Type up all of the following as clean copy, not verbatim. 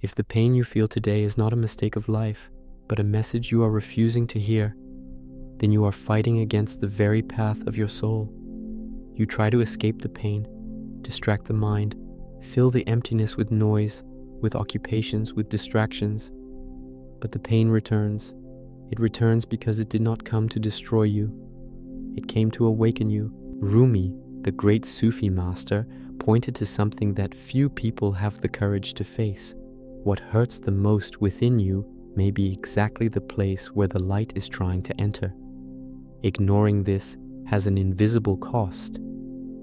If the pain you feel today is not a mistake of life, but a message you are refusing to hear, then you are fighting against the very path of your soul. You try to escape the pain, distract the mind, fill the emptiness with noise, with occupations, with distractions. But the pain returns. It returns because it did not come to destroy you. It came to awaken you. Rumi, the great Sufi master, pointed to something that few people have the courage to face. What hurts the most within you may be exactly the place where the light is trying to enter. Ignoring this has an invisible cost.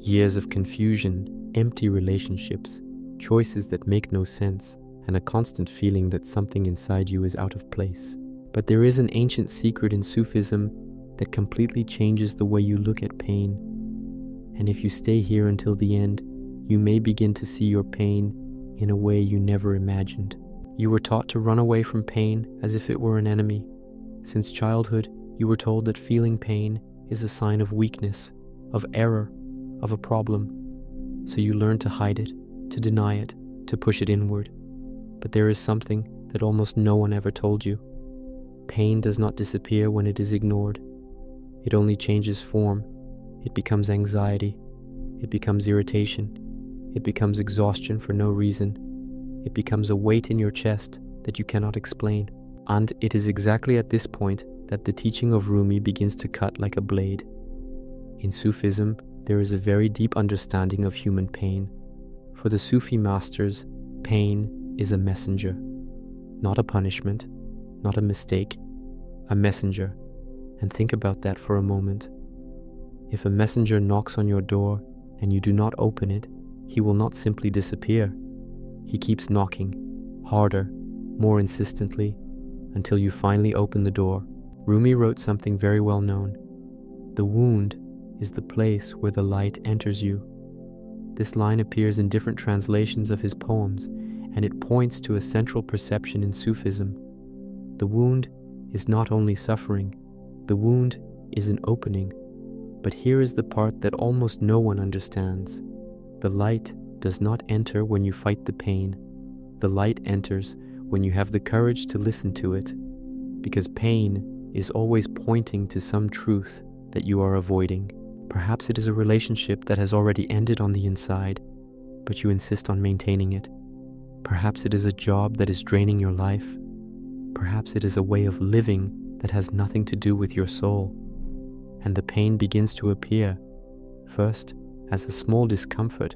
Years of confusion, empty relationships, choices that make no sense, and a constant feeling that something inside you is out of place. But there is an ancient secret in Sufism that completely changes the way you look at pain. And if you stay here until the end, you may begin to see your pain in a way you never imagined. You were taught to run away from pain as if it were an enemy. Since childhood, you were told that feeling pain is a sign of weakness, of error, of a problem. So you learn to hide it, to deny it, to push it inward. But there is something that almost no one ever told you. Pain does not disappear when it is ignored. It only changes form. It becomes anxiety. It becomes irritation. It becomes exhaustion for no reason. It becomes a weight in your chest that you cannot explain. And it is exactly at this point that the teaching of Rumi begins to cut like a blade. In Sufism, there is a very deep understanding of human pain. For the Sufi masters, pain is a messenger, not a punishment, not a mistake, a messenger. And think about that for a moment. If a messenger knocks on your door and you do not open it, he will not simply disappear. He keeps knocking, harder, more insistently, until you finally open the door. Rumi wrote something very well known. The wound is the place where the light enters you. This line appears in different translations of his poems, and it points to a central perception in Sufism. The wound is not only suffering, the wound is an opening. But here is the part that almost no one understands. The light does not enter when you fight the pain. The light enters when you have the courage to listen to it, because pain is always pointing to some truth that you are avoiding. Perhaps it is a relationship that has already ended on the inside, but you insist on maintaining it. Perhaps it is a job that is draining your life. Perhaps it is a way of living that has nothing to do with your soul. And the pain begins to appear, first as a small discomfort,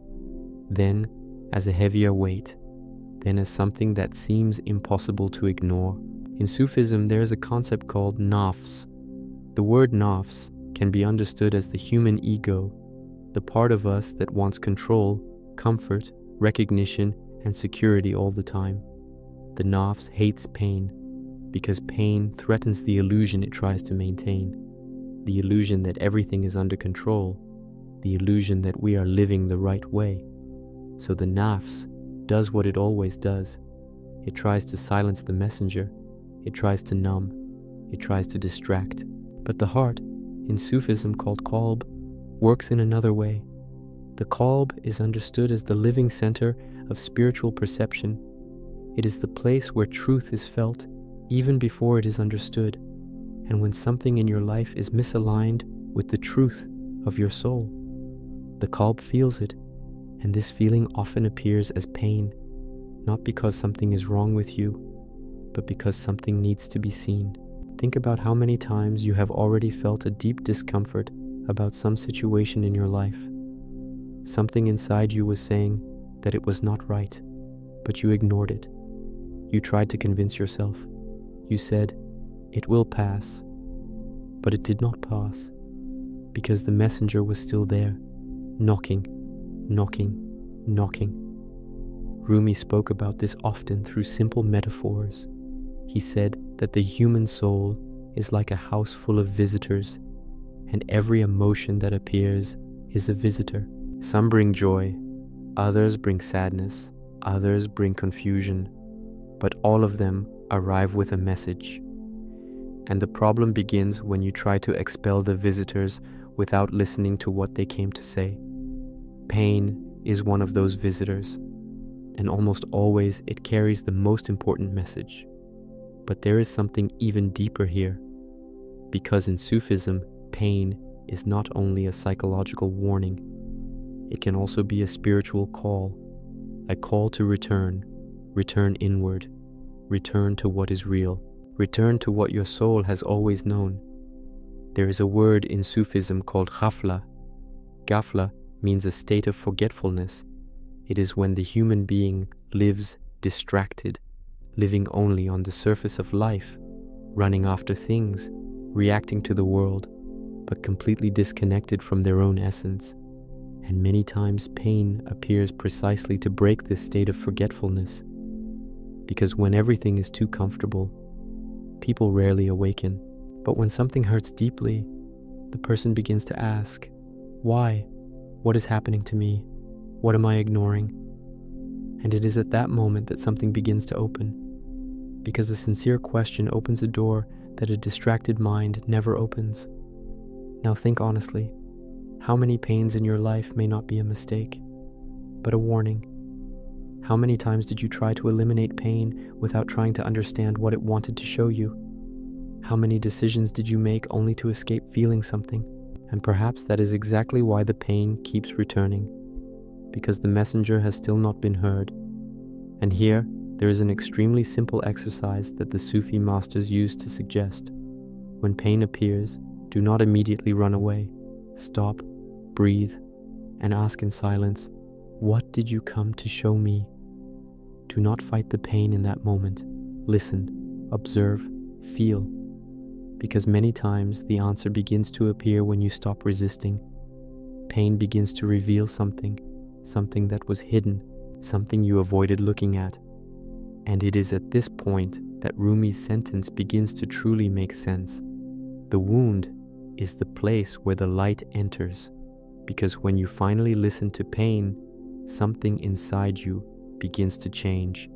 then as a heavier weight, then as something that seems impossible to ignore. In Sufism, there is a concept called nafs. The word nafs can be understood as the human ego, the part of us that wants control, comfort, recognition, and security all the time. The nafs hates pain because pain threatens the illusion it tries to maintain, the illusion that everything is under control, the illusion that we are living the right way. So the nafs does what it always does. It tries to silence the messenger. It tries to numb. It tries to distract. But the heart, in Sufism called qalb, works in another way. The qalb is understood as the living center of spiritual perception. It is the place where truth is felt even before it is understood, and when something in your life is misaligned with the truth of your soul. The qalb feels it, and this feeling often appears as pain, not because something is wrong with you, but because something needs to be seen. Think about how many times you have already felt a deep discomfort about some situation in your life. Something inside you was saying that it was not right, but you ignored it. You tried to convince yourself. You said, "It will pass." But it did not pass, because the messenger was still there, knocking, knocking, knocking. Rumi spoke about this often through simple metaphors. He said that the human soul is like a house full of visitors, and every emotion that appears is a visitor. Some bring joy, others bring sadness, others bring confusion, but all of them arrive with a message. And the problem begins when you try to expel the visitors without listening to what they came to say. Pain is one of those visitors, and almost always it carries the most important message. But there is something even deeper here, because in Sufism, pain is not only a psychological warning, it can also be a spiritual call, a call to return inward, return to what is real, return to what your soul has always known. There is a word in Sufism called ghafla. Ghafla means a state of forgetfulness. It is when the human being lives distracted, living only on the surface of life, running after things, reacting to the world, but completely disconnected from their own essence. And many times pain appears precisely to break this state of forgetfulness. Because when everything is too comfortable, people rarely awaken. But when something hurts deeply, the person begins to ask, why? What is happening to me? What am I ignoring? And it is at that moment that something begins to open. Because a sincere question opens a door that a distracted mind never opens. Now think honestly, how many pains in your life may not be a mistake, but a warning? How many times did you try to eliminate pain without trying to understand what it wanted to show you? How many decisions did you make only to escape feeling something? And perhaps that is exactly why the pain keeps returning, because the messenger has still not been heard. And here, there is an extremely simple exercise that the Sufi masters use to suggest. When pain appears, do not immediately run away. Stop, breathe, and ask in silence, what did you come to show me? Do not fight the pain in that moment. Listen, observe, feel. Because many times the answer begins to appear when you stop resisting. Pain begins to reveal something that was hidden, something you avoided looking at. And it is at this point that Rumi's sentence begins to truly make sense. The wound is the place where the light enters, because when you finally listen to pain, something inside you begins to change.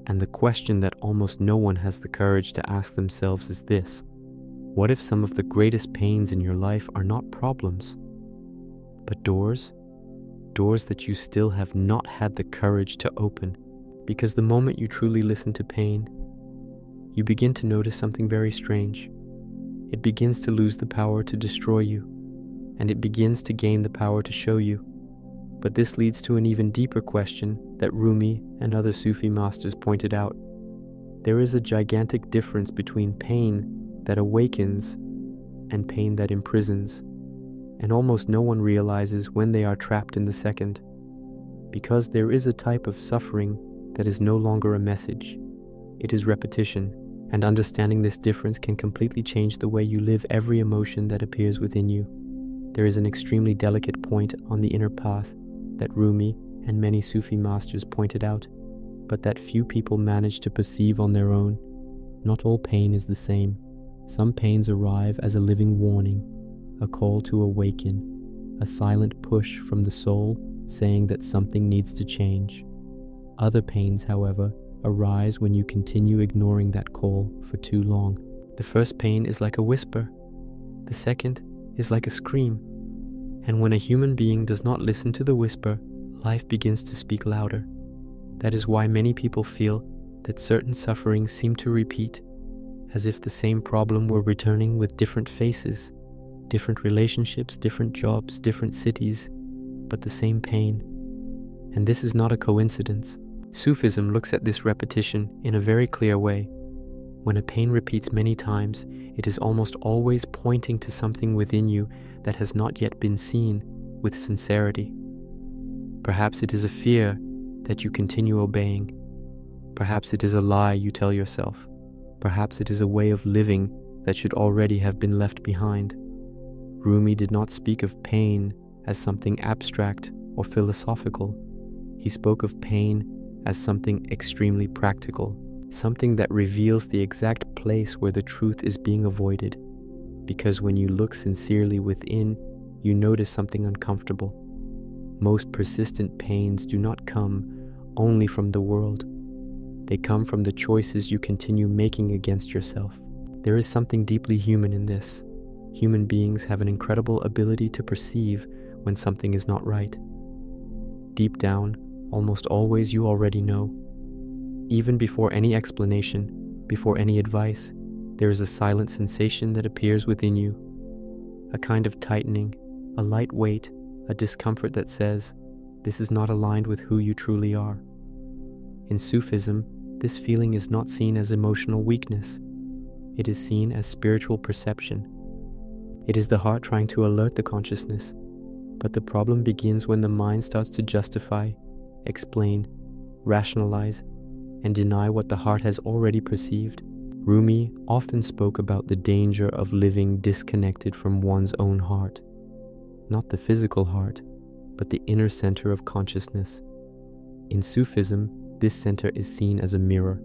And the question that almost no one has the courage to ask themselves is this: what if some of the greatest pains in your life are not problems, but doors that you still have not had the courage to open? Because the moment you truly listen to pain, you begin to notice something very strange. It begins to lose the power to destroy you, and it begins to gain the power to show you. But this leads to an even deeper question that Rumi and other Sufi masters pointed out. There is a gigantic difference between pain that awakens and pain that imprisons, and almost no one realizes when they are trapped in the second, because there is a type of suffering that is no longer a message. It is repetition, and understanding this difference can completely change the way you live every emotion that appears within you. There is an extremely delicate point on the inner path that Rumi and many Sufi masters pointed out, but that few people manage to perceive on their own. Not all pain is the same. Some pains arrive as a living warning, a call to awaken, a silent push from the soul saying that something needs to change. Other pains, however, arise when you continue ignoring that call for too long. The first pain is like a whisper. The second is like a scream. And when a human being does not listen to the whisper, life begins to speak louder. That is why many people feel that certain sufferings seem to repeat, as if the same problem were returning with different faces, different relationships, different jobs, different cities, but the same pain. And this is not a coincidence. Sufism looks at this repetition in a very clear way. When a pain repeats many times, it is almost always pointing to something within you that has not yet been seen with sincerity. Perhaps it is a fear that you continue obeying. Perhaps it is a lie you tell yourself. Perhaps it is a way of living that should already have been left behind. Rumi did not speak of pain as something abstract or philosophical. He spoke of pain as something extremely practical, something that reveals the exact place where the truth is being avoided. Because when you look sincerely within, you notice something uncomfortable. Most persistent pains do not come only from the world. They come from the choices you continue making against yourself. There is something deeply human in this. Human beings have an incredible ability to perceive when something is not right. Deep down, almost always you already know. Even before any explanation, before any advice, there is a silent sensation that appears within you, a kind of tightening, a light weight, a discomfort that says, this is not aligned with who you truly are. In Sufism, this feeling is not seen as emotional weakness. It is seen as spiritual perception. It is the heart trying to alert the consciousness, but the problem begins when the mind starts to justify, explain, rationalize, and deny what the heart has already perceived. Rumi often spoke about the danger of living disconnected from one's own heart. Not the physical heart, but the inner center of consciousness. In Sufism, this center is seen as a mirror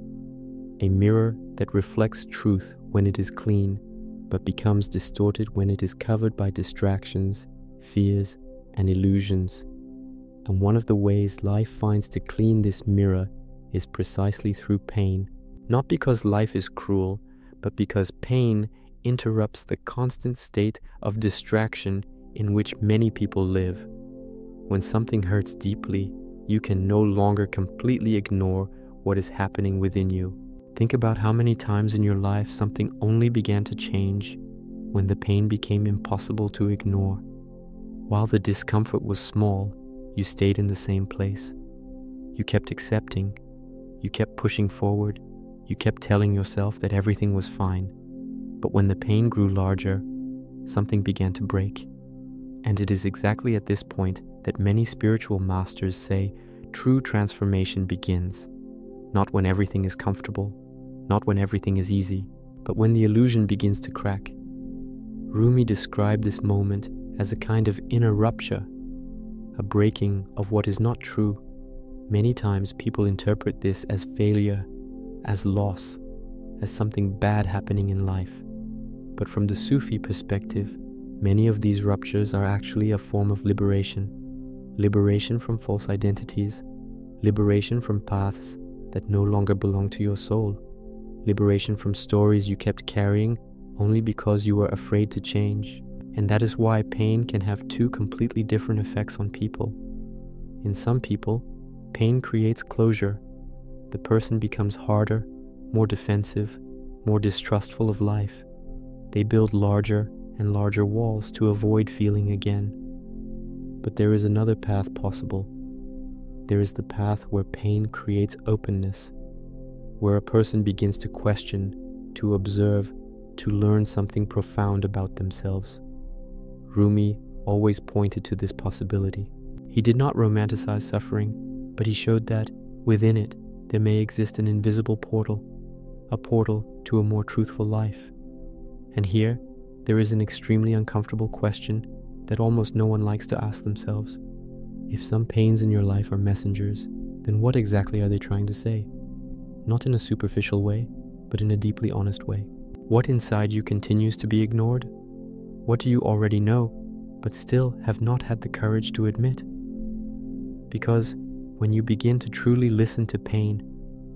that reflects truth when it is clean, but becomes distorted when it is covered by distractions, fears, and illusions. And one of the ways life finds to clean this mirror is precisely through pain. Not because life is cruel, but because pain interrupts the constant state of distraction in which many people live. When something hurts deeply, you can no longer completely ignore what is happening within you. Think about how many times in your life something only began to change when the pain became impossible to ignore. While the discomfort was small, you stayed in the same place. You kept accepting, you kept pushing forward, you kept telling yourself that everything was fine. But when the pain grew larger, something began to break. And it is exactly at this point that many spiritual masters say true transformation begins. Not when everything is comfortable, not when everything is easy, but when the illusion begins to crack. Rumi described this moment as a kind of inner rupture, a breaking of what is not true. Many times people interpret this as failure, as loss, as something bad happening in life. But from the Sufi perspective, many of these ruptures are actually a form of liberation. Liberation from false identities, liberation from paths that no longer belong to your soul, liberation from stories you kept carrying only because you were afraid to change. And that is why pain can have two completely different effects on people. In some people, pain creates closure. The person becomes harder, more defensive, more distrustful of life. They build larger and larger walls to avoid feeling again. But there is another path possible. There is the path where pain creates openness, where a person begins to question, to observe, to learn something profound about themselves. Rumi always pointed to this possibility. He did not romanticize suffering, but he showed that, within it, there may exist an invisible portal, a portal to a more truthful life. And here, there is an extremely uncomfortable question that almost no one likes to ask themselves. If some pains in your life are messengers, then what exactly are they trying to say? Not in a superficial way, but in a deeply honest way. What inside you continues to be ignored? What do you already know, but still have not had the courage to admit? Because when you begin to truly listen to pain,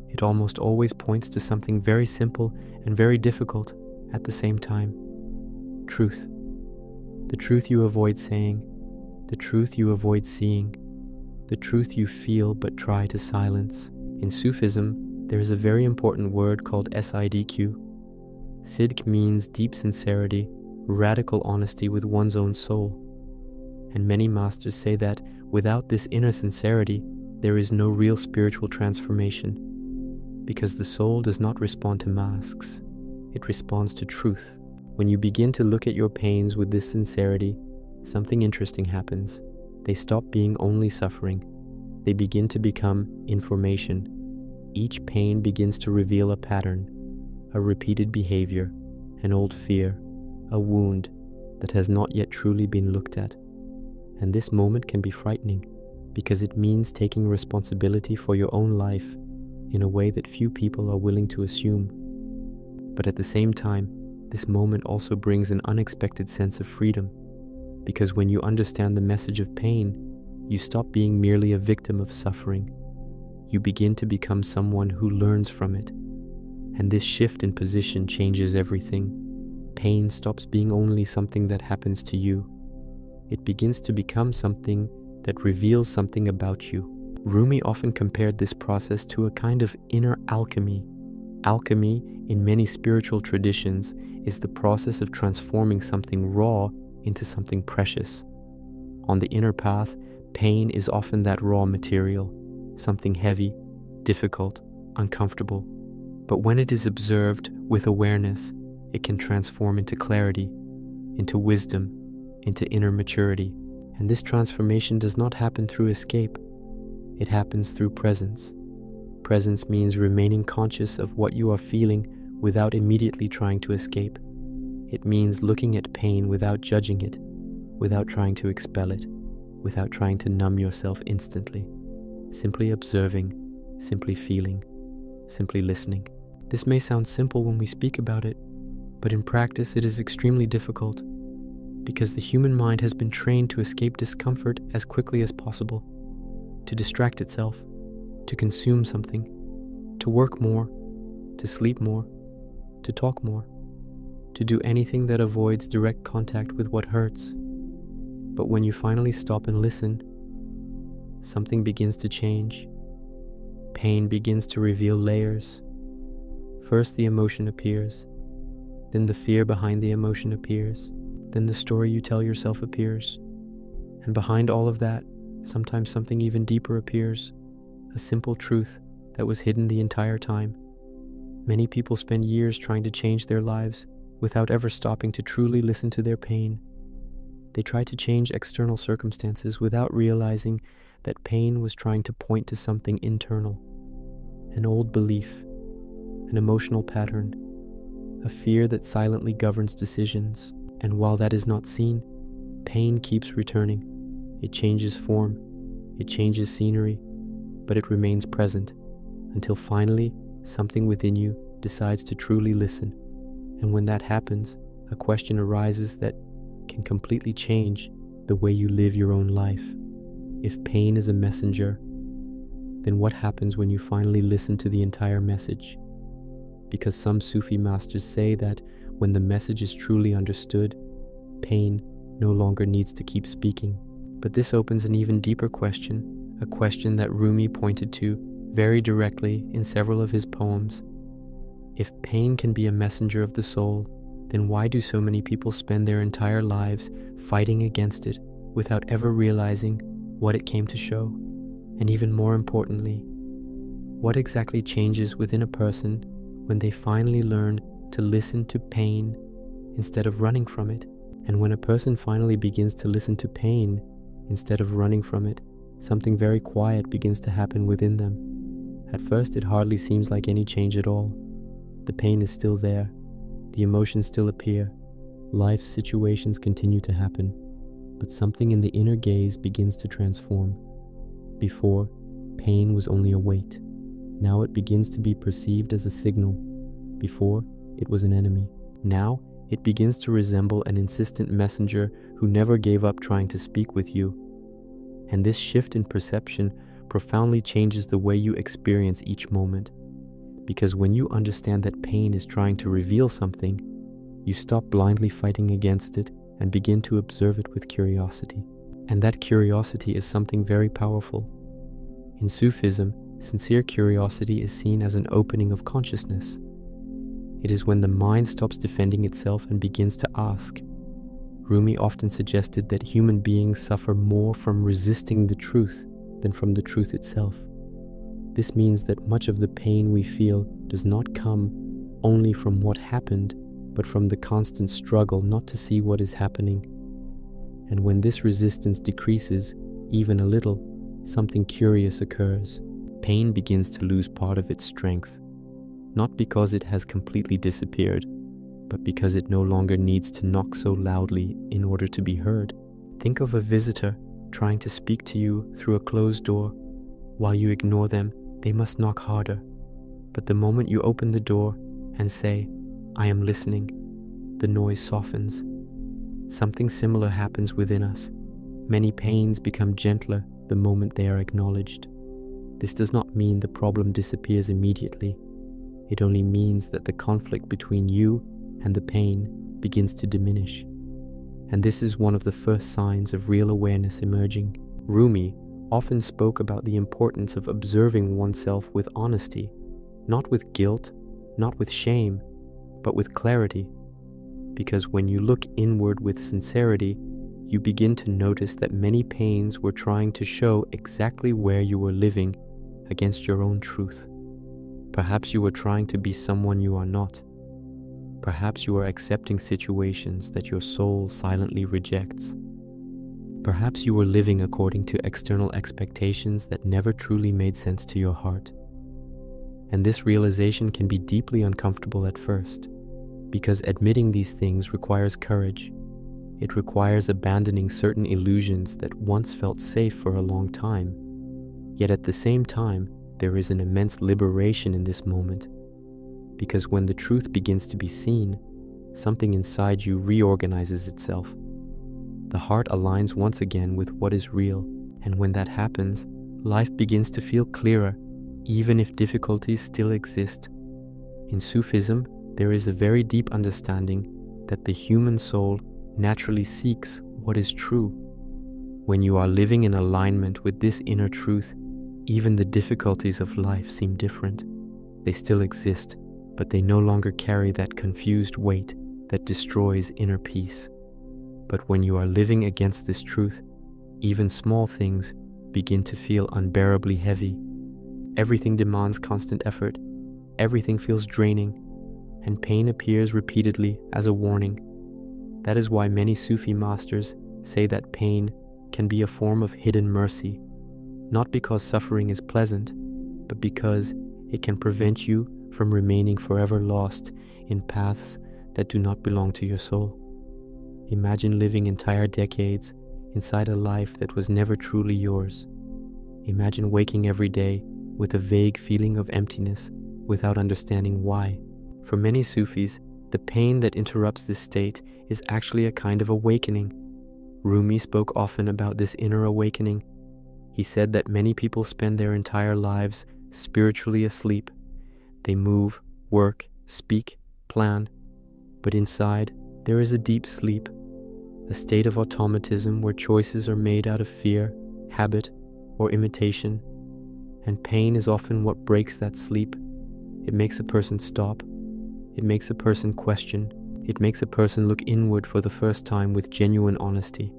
it almost always points to something very simple and very difficult at the same time. Truth. The truth you avoid saying, the truth you avoid seeing, the truth you feel but try to silence. In Sufism, there is a very important word called sidq. Sidq means deep sincerity, radical honesty with one's own soul. And many masters say that without this inner sincerity, there is no real spiritual transformation, because the soul does not respond to masks, it responds to truth. When you begin to look at your pains with this sincerity, something interesting happens. They stop being only suffering. They begin to become information. Each pain begins to reveal a pattern, a repeated behavior, an old fear, a wound that has not yet truly been looked at. And this moment can be frightening, because it means taking responsibility for your own life in a way that few people are willing to assume. But at the same time, this moment also brings an unexpected sense of freedom, because when you understand the message of pain, you stop being merely a victim of suffering. You begin to become someone who learns from it. And this shift in position changes everything. Pain stops being only something that happens to you. It begins to become something that reveals something about you. Rumi often compared this process to a kind of inner alchemy. Alchemy, in many spiritual traditions, is the process of transforming something raw into something precious. On the inner path, pain is often that raw material, something heavy, difficult, uncomfortable. But when it is observed with awareness, it can transform into clarity, into wisdom, into inner maturity. And this transformation does not happen through escape. It happens through presence. Presence means remaining conscious of what you are feeling without immediately trying to escape. It means looking at pain without judging it, without trying to expel it, without trying to numb yourself instantly. Simply observing, simply feeling, simply listening. This may sound simple when we speak about it, but in practice it is extremely difficult, because the human mind has been trained to escape discomfort as quickly as possible, to distract itself, to consume something, to work more, to sleep more, to talk more, to do anything that avoids direct contact with what hurts. But when you finally stop and listen, something begins to change. Pain begins to reveal layers. First the emotion appears, then the fear behind the emotion appears, then the story you tell yourself appears. And behind all of that, sometimes something even deeper appears, a simple truth that was hidden the entire time. Many people spend years trying to change their lives without ever stopping to truly listen to their pain. They try to change external circumstances without realizing that pain was trying to point to something internal, an old belief, an emotional pattern, a fear that silently governs decisions. And while that is not seen, pain keeps returning. It changes form, it changes scenery, but it remains present until finally something within you decides to truly listen. And when that happens, a question arises that can completely change the way you live your own life. If pain is a messenger, then what happens when you finally listen to the entire message? Because some Sufi masters say that when the message is truly understood, pain no longer needs to keep speaking. But this opens an even deeper question, a question that Rumi pointed to very directly in several of his poems. If pain can be a messenger of the soul, then why do so many people spend their entire lives fighting against it without ever realizing what it came to show? And even more importantly, what exactly changes within a person when they finally learn to listen to pain instead of running from it? And when a person finally begins to listen to pain instead of running from it, something very quiet begins to happen within them. At first, it hardly seems like any change at all. The pain is still there. The emotions still appear. Life's situations continue to happen. But something in the inner gaze begins to transform. Before, pain was only a weight. Now it begins to be perceived as a signal. Before, it was an enemy. Now, it begins to resemble an insistent messenger who never gave up trying to speak with you. And this shift in perception profoundly changes the way you experience each moment. Because when you understand that pain is trying to reveal something, you stop blindly fighting against it and begin to observe it with curiosity. And that curiosity is something very powerful. In Sufism, sincere curiosity is seen as an opening of consciousness. It is when the mind stops defending itself and begins to ask. Rumi often suggested that human beings suffer more from resisting the truth than from the truth itself. This means that much of the pain we feel does not come only from what happened, but from the constant struggle not to see what is happening. And when this resistance decreases, even a little, something curious occurs. Pain begins to lose part of its strength, not because it has completely disappeared, but because it no longer needs to knock so loudly in order to be heard. Think of a visitor trying to speak to you through a closed door. While you ignore them, they must knock harder. But the moment you open the door and say, "I am listening," the noise softens. Something similar happens within us. Many pains become gentler the moment they are acknowledged. This does not mean the problem disappears immediately. It only means that the conflict between you and the pain begins to diminish. And this is one of the first signs of real awareness emerging. Rumi often spoke about the importance of observing oneself with honesty, not with guilt, not with shame, but with clarity. Because when you look inward with sincerity, you begin to notice that many pains were trying to show exactly where you were living against your own truth. Perhaps you were trying to be someone you are not. Perhaps you are accepting situations that your soul silently rejects. Perhaps you were living according to external expectations that never truly made sense to your heart. And this realization can be deeply uncomfortable at first, because admitting these things requires courage. It requires abandoning certain illusions that once felt safe for a long time. Yet at the same time, there is an immense liberation in this moment, because when the truth begins to be seen, something inside you reorganizes itself. The heart aligns once again with what is real, and when that happens, life begins to feel clearer, even if difficulties still exist. In Sufism, there is a very deep understanding that the human soul naturally seeks what is true. When you are living in alignment with this inner truth, even the difficulties of life seem different. They still exist, but they no longer carry that confused weight that destroys inner peace. But when you are living against this truth, even small things begin to feel unbearably heavy. Everything demands constant effort, everything feels draining, and pain appears repeatedly as a warning. That is why many Sufi masters say that pain can be a form of hidden mercy, not because suffering is pleasant, but because it can prevent you from remaining forever lost in paths that do not belong to your soul. Imagine living entire decades inside a life that was never truly yours. Imagine waking every day with a vague feeling of emptiness without understanding why. For many Sufis, the pain that interrupts this state is actually a kind of awakening. Rumi spoke often about this inner awakening. He said that many people spend their entire lives spiritually asleep. They move, work, speak, plan, but inside there is a deep sleep, a state of automatism where choices are made out of fear, habit, or imitation, and pain is often what breaks that sleep. It makes a person stop. It makes a person question. It makes a person look inward for the first time with genuine honesty.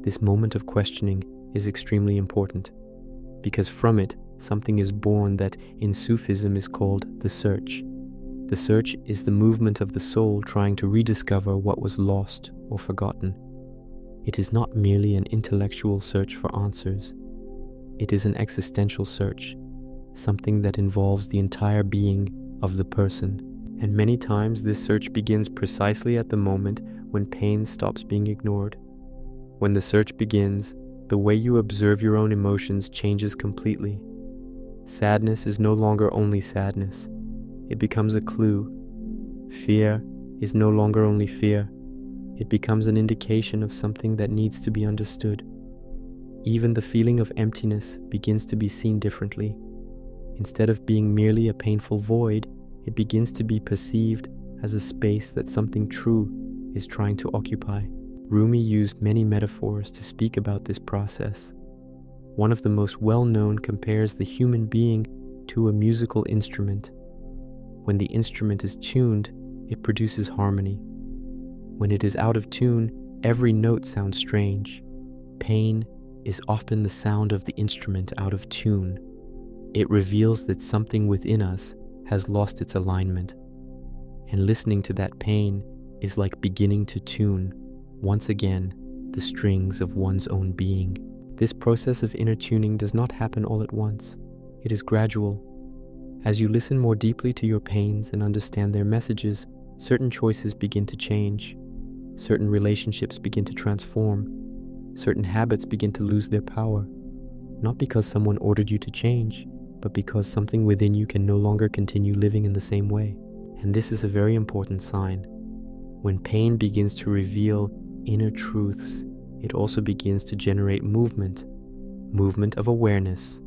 This moment of questioning is extremely important, because from it, something is born that in Sufism is called the search. The search is the movement of the soul trying to rediscover what was lost or forgotten. It is not merely an intellectual search for answers. It is an existential search, something that involves the entire being of the person. And many times this search begins precisely at the moment when pain stops being ignored. When the search begins, the way you observe your own emotions changes completely. Sadness is no longer only sadness. It becomes a clue. Fear is no longer only fear. It becomes an indication of something that needs to be understood. Even the feeling of emptiness begins to be seen differently. Instead of being merely a painful void, it begins to be perceived as a space that something true is trying to occupy. Rumi used many metaphors to speak about this process. One of the most well-known compares the human being to a musical instrument. When the instrument is tuned, it produces harmony. When it is out of tune, every note sounds strange. Pain is often the sound of the instrument out of tune. It reveals that something within us has lost its alignment. And listening to that pain is like beginning to tune, once again, the strings of one's own being. This process of inner tuning does not happen all at once. It is gradual. As you listen more deeply to your pains and understand their messages, certain choices begin to change. Certain relationships begin to transform. Certain habits begin to lose their power. Not because someone ordered you to change, but because something within you can no longer continue living in the same way. And this is a very important sign. When pain begins to reveal inner truths, it also begins to generate movement of awareness,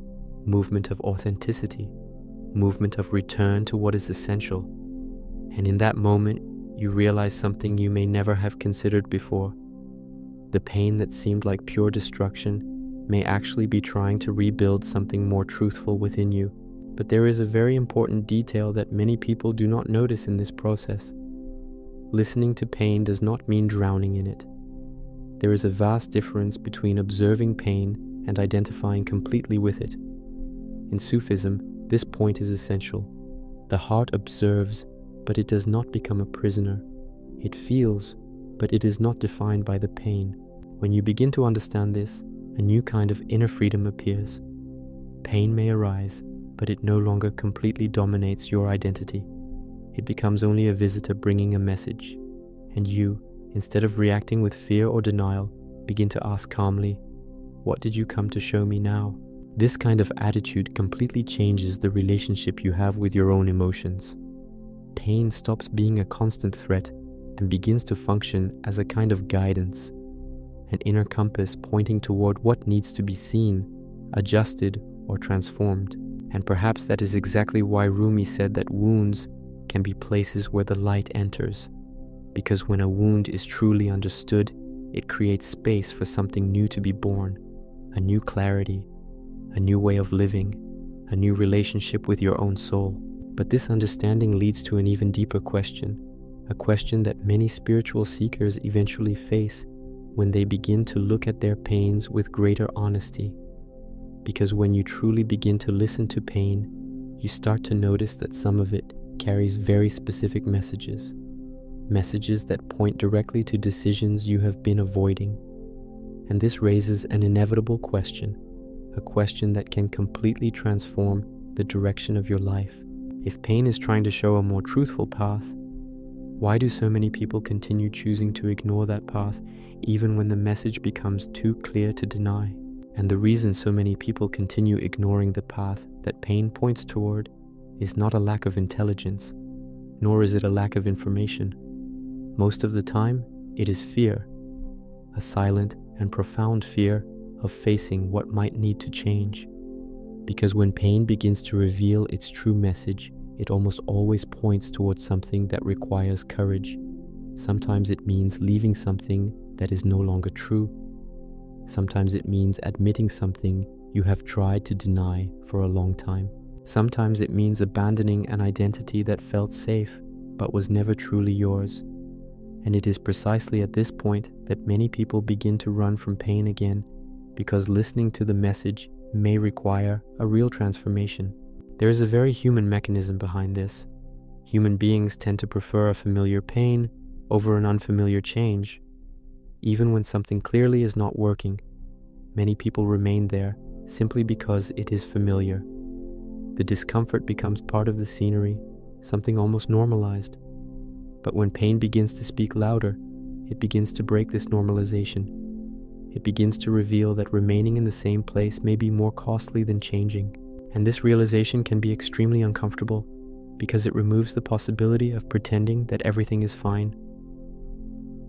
movement of authenticity, movement of return to what is essential. And in that moment, you realize something you may never have considered before. The pain that seemed like pure destruction may actually be trying to rebuild something more truthful within you. But there is a very important detail that many people do not notice in this process. Listening to pain does not mean drowning in it. There is a vast difference between observing pain and identifying completely with it. In Sufism, this point is essential. The heart observes, but it does not become a prisoner. It feels, but it is not defined by the pain. When you begin to understand this, a new kind of inner freedom appears. Pain may arise, but it no longer completely dominates your identity. It becomes only a visitor bringing a message, and you, instead of reacting with fear or denial, begin to ask calmly, "What did you come to show me now?" This kind of attitude completely changes the relationship you have with your own emotions. Pain stops being a constant threat and begins to function as a kind of guidance, an inner compass pointing toward what needs to be seen, adjusted, or transformed. And perhaps that is exactly why Rumi said that wounds can be places where the light enters, because when a wound is truly understood, it creates space for something new to be born, a new clarity, a new way of living, a new relationship with your own soul. But this understanding leads to an even deeper question, a question that many spiritual seekers eventually face when they begin to look at their pains with greater honesty. Because when you truly begin to listen to pain, you start to notice that some of it carries very specific messages that point directly to decisions you have been avoiding. And this raises an inevitable question, a question that can completely transform the direction of your life. If pain is trying to show a more truthful path, why do so many people continue choosing to ignore that path even when the message becomes too clear to deny? And the reason so many people continue ignoring the path that pain points toward is not a lack of intelligence, nor is it a lack of information. Most of the time, it is fear, a silent and profound fear of facing what might need to change. Because when pain begins to reveal its true message, it almost always points towards something that requires courage. Sometimes it means leaving something that is no longer true. Sometimes it means admitting something you have tried to deny for a long time. Sometimes it means abandoning an identity that felt safe but was never truly yours. And it is precisely at this point that many people begin to run from pain again, because listening to the message may require a real transformation. There is a very human mechanism behind this. Human beings tend to prefer a familiar pain over an unfamiliar change. Even when something clearly is not working, many people remain there simply because it is familiar. The discomfort becomes part of the scenery, something almost normalized. But when pain begins to speak louder, it begins to break this normalization. It begins to reveal that remaining in the same place may be more costly than changing. And this realization can be extremely uncomfortable because it removes the possibility of pretending that everything is fine.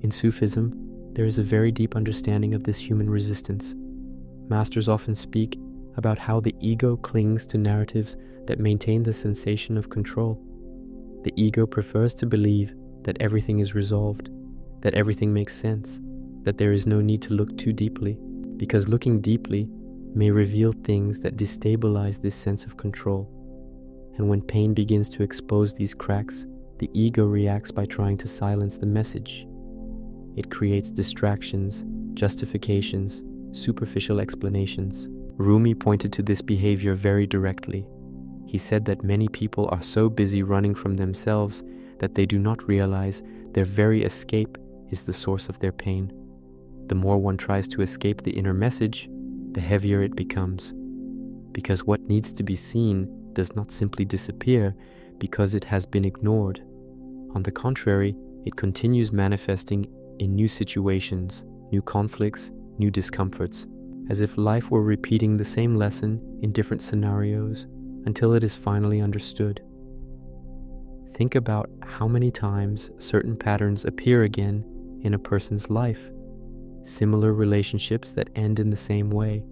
In Sufism, there is a very deep understanding of this human resistance. Masters often speak about how the ego clings to narratives that maintain the sensation of control. The ego prefers to believe that everything is resolved, that everything makes sense, that there is no need to look too deeply, because looking deeply may reveal things that destabilize this sense of control. And when pain begins to expose these cracks, the ego reacts by trying to silence the message. It creates distractions, justifications, superficial explanations. Rumi pointed to this behavior very directly. He said that many people are so busy running from themselves that they do not realize their very escape is the source of their pain. The more one tries to escape the inner message, the heavier it becomes. Because what needs to be seen does not simply disappear because it has been ignored. On the contrary, it continues manifesting in new situations, new conflicts, new discomforts, as if life were repeating the same lesson in different scenarios until it is finally understood. Think about how many times certain patterns appear again in a person's life. Similar relationships that end in the same way,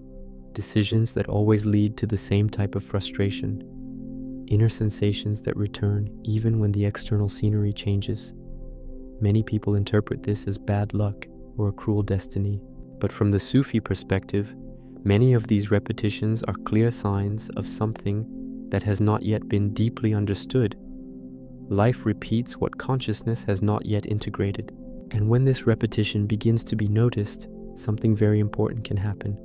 decisions that always lead to the same type of frustration, inner sensations that return even when the external scenery changes. Many people interpret this as bad luck or a cruel destiny, but from the Sufi perspective, Many of these repetitions are clear signs of something that has not yet been deeply understood. Life repeats what consciousness has not yet integrated. And when this repetition begins to be noticed, something very important can happen.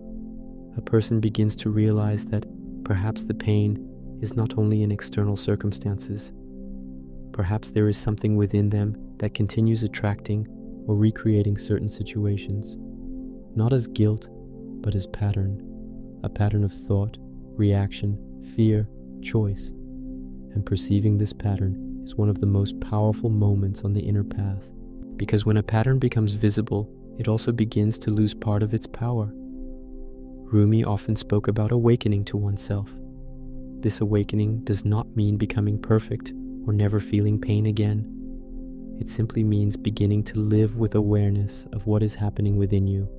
A person begins to realize that perhaps the pain is not only in external circumstances. Perhaps there is something within them that continues attracting or recreating certain situations, not as guilt, but as pattern, a pattern of thought, reaction, fear, choice. And perceiving this pattern is one of the most powerful moments on the inner path, because when a pattern becomes visible, it also begins to lose part of its power. Rumi often spoke about awakening to oneself. This awakening does not mean becoming perfect or never feeling pain again. It simply means beginning to live with awareness of what is happening within you.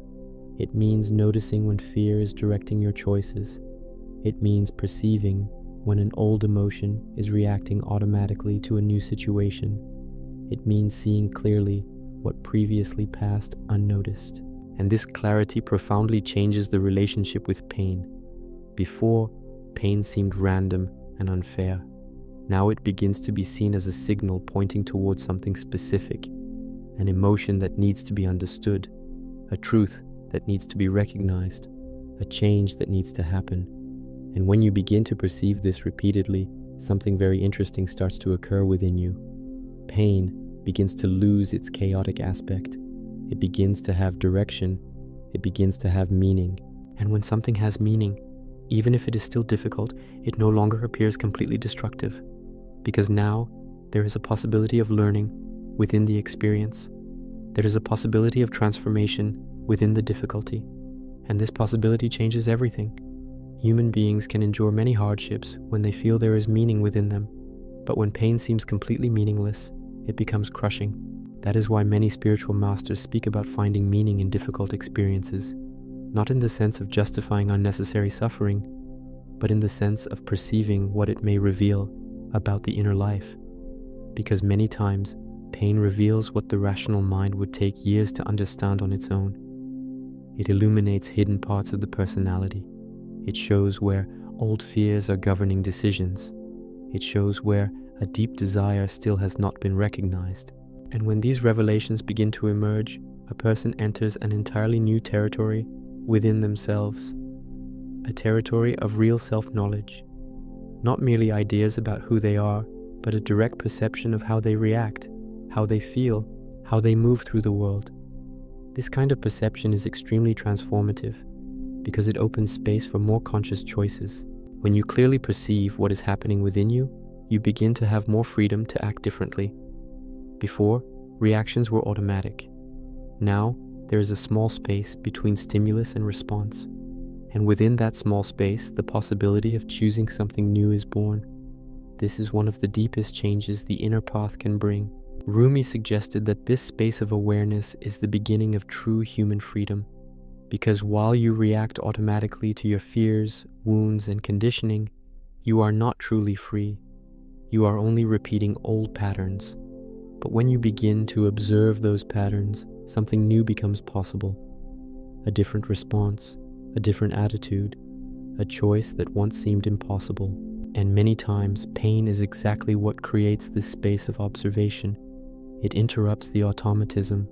It means noticing when fear is directing your choices. It means perceiving when an old emotion is reacting automatically to a new situation. It means seeing clearly what previously passed unnoticed. And this clarity profoundly changes the relationship with pain. Before, pain seemed random and unfair. Now it begins to be seen as a signal pointing towards something specific, an emotion that needs to be understood, a truth that needs to be recognized, a change that needs to happen. And when you begin to perceive this repeatedly, something very interesting starts to occur within you. Pain begins to lose its chaotic aspect. It begins to have direction. It begins to have meaning. And when something has meaning, even if it is still difficult, it no longer appears completely destructive. Because now there is a possibility of learning within the experience. There is a possibility of transformation within the difficulty. And this possibility changes everything. Human beings can endure many hardships when they feel there is meaning within them. But when pain seems completely meaningless, it becomes crushing. That is why many spiritual masters speak about finding meaning in difficult experiences, not in the sense of justifying unnecessary suffering, but in the sense of perceiving what it may reveal about the inner life. Because many times, pain reveals what the rational mind would take years to understand on its own. It illuminates hidden parts of the personality. It shows where old fears are governing decisions. It shows where a deep desire still has not been recognized. And when these revelations begin to emerge, a person enters an entirely new territory within themselves, a territory of real self-knowledge, not merely ideas about who they are, but a direct perception of how they react, how they feel, how they move through the world. This kind of perception is extremely transformative because it opens space for more conscious choices. When you clearly perceive what is happening within you, you begin to have more freedom to act differently. Before, reactions were automatic. Now, there is a small space between stimulus and response. And within that small space, the possibility of choosing something new is born. This is one of the deepest changes the inner path can bring. Rumi suggested that this space of awareness is the beginning of true human freedom. Because while you react automatically to your fears, wounds, and conditioning, you are not truly free. You are only repeating old patterns. But when you begin to observe those patterns, something new becomes possible. A different response, a different attitude, a choice that once seemed impossible. And many times, pain is exactly what creates this space of observation. It interrupts the automatism.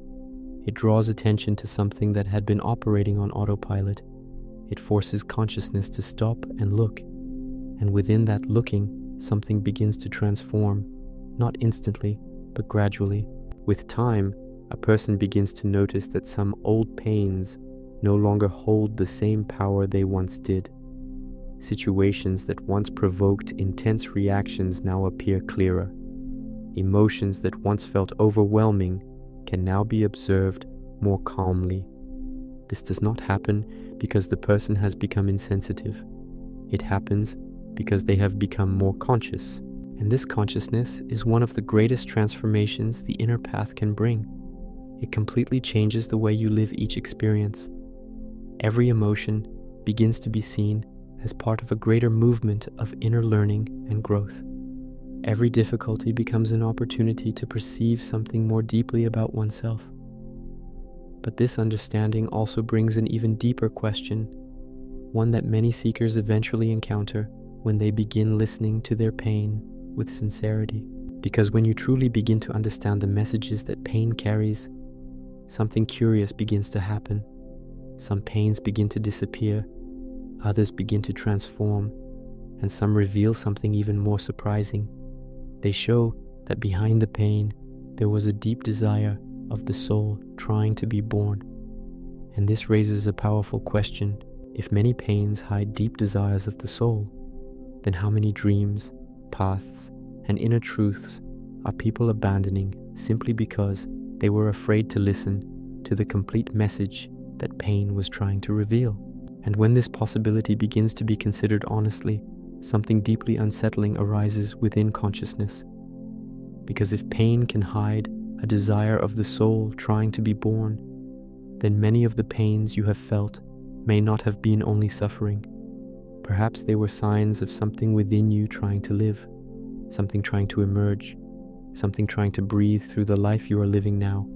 It draws attention to something that had been operating on autopilot. It forces consciousness to stop and look. And within that looking, something begins to transform, not instantly, but gradually. With time, a person begins to notice that some old pains no longer hold the same power they once did. Situations that once provoked intense reactions now appear clearer. Emotions that once felt overwhelming can now be observed more calmly. This does not happen because the person has become insensitive. It happens because they have become more conscious. And this consciousness is one of the greatest transformations the inner path can bring. It completely changes the way you live each experience. Every emotion begins to be seen as part of a greater movement of inner learning and growth. Every difficulty becomes an opportunity to perceive something more deeply about oneself. But this understanding also brings an even deeper question. one that many seekers eventually encounter when they begin listening to their pain with sincerity. Because when you truly begin to understand the messages that pain carries, something curious begins to happen. Some pains begin to disappear, others begin to transform, and some reveal something even more surprising. They show that behind the pain, there was a deep desire of the soul trying to be born. And this raises a powerful question. If many pains hide deep desires of the soul, then how many dreams, paths, and inner truths are people abandoning simply because they were afraid to listen to the complete message that pain was trying to reveal? And when this possibility begins to be considered honestly, something deeply unsettling arises within consciousness. Because if pain can hide a desire of the soul trying to be born, then many of the pains you have felt may not have been only suffering. Perhaps they were signs of something within you trying to live, something trying to emerge, something trying to breathe through the life you are living now.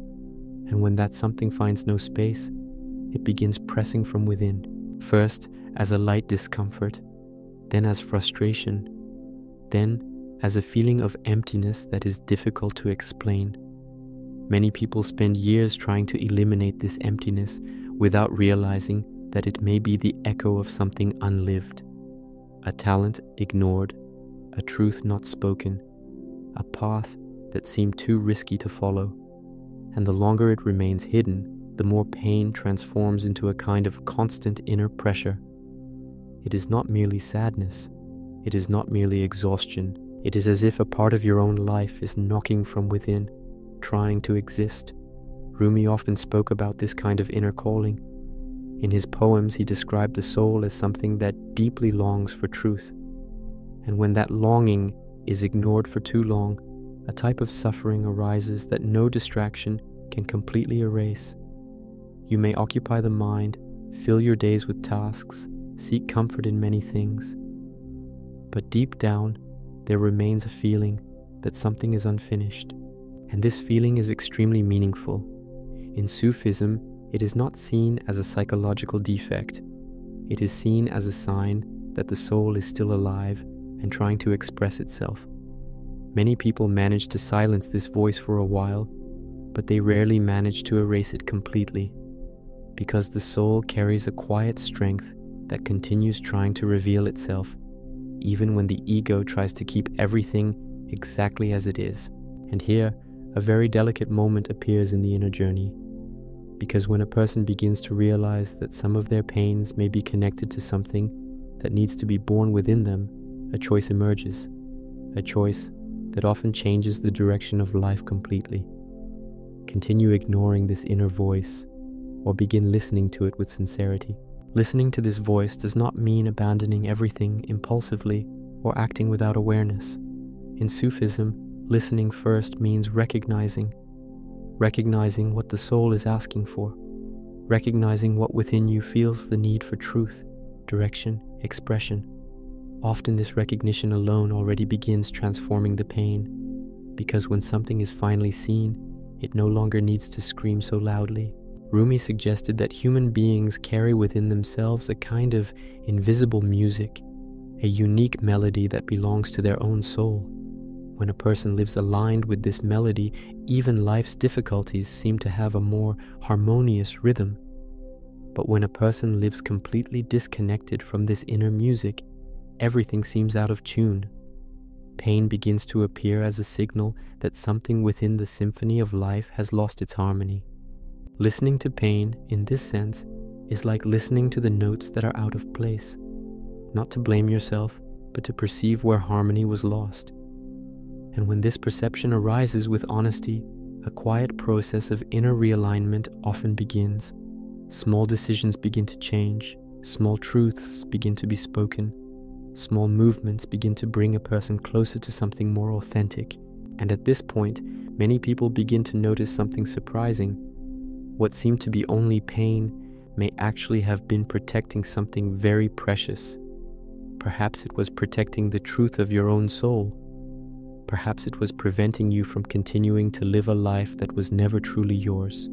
And when that something finds no space, it begins pressing from within, first as a light discomfort, then as frustration, then as a feeling of emptiness that is difficult to explain. Many people spend years trying to eliminate this emptiness without realizing that it may be the echo of something unlived, a talent ignored, a truth not spoken, a path that seemed too risky to follow. And the longer it remains hidden, the more pain transforms into a kind of constant inner pressure. It is not merely sadness. It is not merely exhaustion. It is as if a part of your own life is knocking from within, trying to exist. Rumi often spoke about this kind of inner calling. In his poems, he described the soul as something that deeply longs for truth. And when that longing is ignored for too long, a type of suffering arises that no distraction can completely erase. You may occupy the mind, fill your days with tasks, seek comfort in many things. But deep down, there remains a feeling that something is unfinished. And this feeling is extremely meaningful. In Sufism, it is not seen as a psychological defect. It is seen as a sign that the soul is still alive and trying to express itself. Many people manage to silence this voice for a while, but they rarely manage to erase it completely, because the soul carries a quiet strength that continues trying to reveal itself, even when the ego tries to keep everything exactly as it is. And here, a very delicate moment appears in the inner journey, because when a person begins to realize that some of their pains may be connected to something that needs to be born within them, a choice emerges, a choice that often changes the direction of life completely. Continue ignoring this inner voice, or begin listening to it with sincerity. Listening to this voice does not mean abandoning everything impulsively or acting without awareness. In Sufism, listening first means recognizing what the soul is asking for, recognizing what within you feels the need for truth, direction, expression. Often this recognition alone already begins transforming the pain, because when something is finally seen, it no longer needs to scream so loudly. Rumi suggested that human beings carry within themselves a kind of invisible music, a unique melody that belongs to their own soul. When a person lives aligned with this melody, even life's difficulties seem to have a more harmonious rhythm. But when a person lives completely disconnected from this inner music, everything seems out of tune. Pain begins to appear as a signal that something within the symphony of life has lost its harmony. Listening to pain, in this sense, is like listening to the notes that are out of place, not to blame yourself, but to perceive where harmony was lost. And when this perception arises with honesty, a quiet process of inner realignment often begins. Small decisions begin to change, small truths begin to be spoken, small movements begin to bring a person closer to something more authentic. And at this point, many people begin to notice something surprising. What seemed to be only pain may actually have been protecting something very precious. Perhaps it was protecting the truth of your own soul. Perhaps it was preventing you from continuing to live a life that was never truly yours.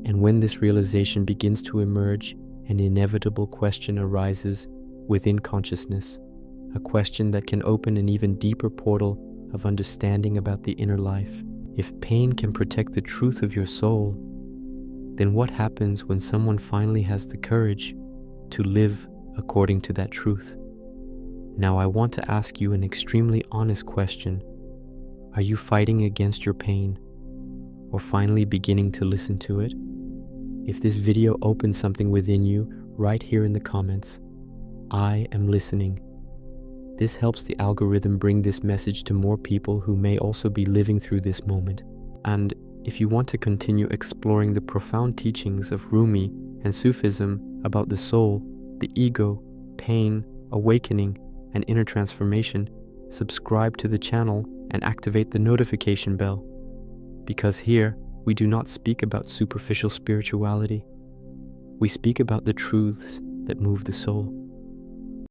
And when this realization begins to emerge, an inevitable question arises within consciousness, a question that can open an even deeper portal of understanding about the inner life. If pain can protect the truth of your soul, then what happens when someone finally has the courage to live according to that truth? Now I want to ask you an extremely honest question. Are you fighting against your pain, or finally beginning to listen to it? If this video opens something within you, write here in the comments, "I am listening." This helps the algorithm bring this message to more people who may also be living through this moment. And if you want to continue exploring the profound teachings of Rumi and Sufism about the soul, the ego, pain, awakening, and inner transformation, subscribe to the channel and activate the notification bell. Because here, we do not speak about superficial spirituality. We speak about the truths that move the soul.